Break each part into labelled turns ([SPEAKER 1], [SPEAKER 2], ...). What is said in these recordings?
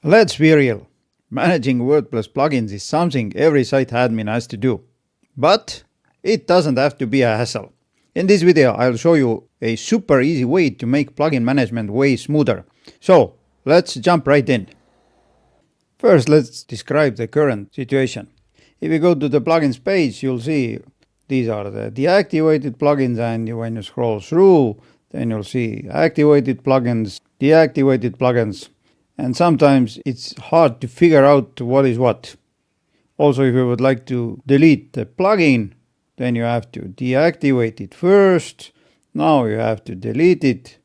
[SPEAKER 1] Let's be real. Managing WordPress plugins is something every site admin has to do. But it doesn't have to be a hassle. In this video, I'll show you a super easy way to make plugin management way smoother. So let's jump right in. First, let's describe the current situation. If you go to the plugins page, you'll see these are the deactivated plugins, and when you scroll through, then you'll see activated plugins, deactivated plugins, and sometimes it's hard to figure out what is what. Also, if you would like to delete the plugin, then you have to deactivate it first. Now you have to delete it.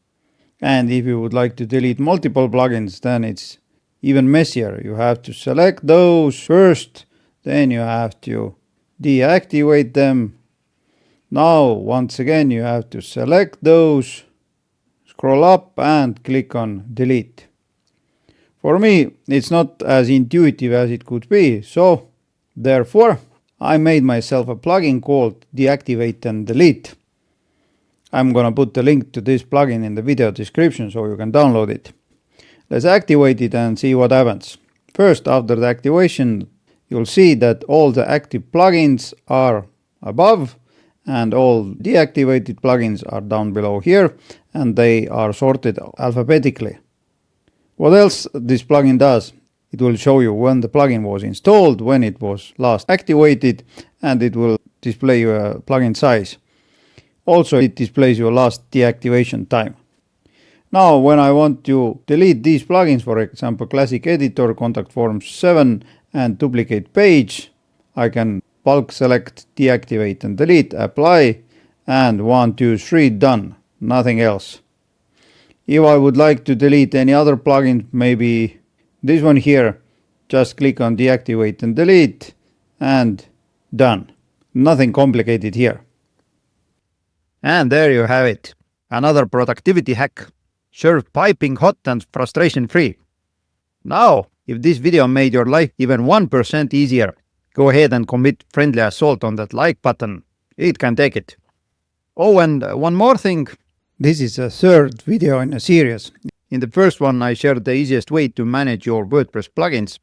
[SPEAKER 1] And if you would like to delete multiple plugins, then it's even messier. You have to select those first, then you have to deactivate them. Now, once again, you have to select those, scroll up and click on delete. For me, it's not as intuitive as it could be, so therefore, I made myself a plugin called Deactivate and Delete. I'm gonna put the link to this plugin in the video description so you can download it. Let's activate it and see what happens. First, after the activation, you'll see that all the active plugins are above and all deactivated plugins are down below here, and they are sorted alphabetically. What else this plugin does? It will show you when the plugin was installed, when it was last activated, and it will display your plugin size. Also, it displays your last deactivation time. Now, when I want to delete these plugins, for example, Classic Editor, Contact Forms 7, and Duplicate Page, I can bulk select, deactivate and delete, apply, and 1, 2, 3, done. Nothing else. If I would like to delete any other plugin, maybe this one here, just click on deactivate and delete, and done. Nothing complicated here. And there you have it. Another productivity hack. Serve piping hot and frustration free. Now, if this video made your life even 1% easier, go ahead and commit friendly assault on that like button. It can take it. Oh, and one more thing. This is a third video in a series. In the first one, I shared the easiest way to manage your WordPress plugins.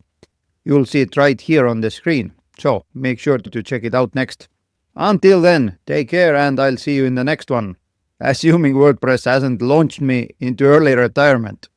[SPEAKER 1] You'll see it right here on the screen, so make sure to check it out next. Until then, take care and I'll see you in the next one. Assuming WordPress hasn't launched me into early retirement.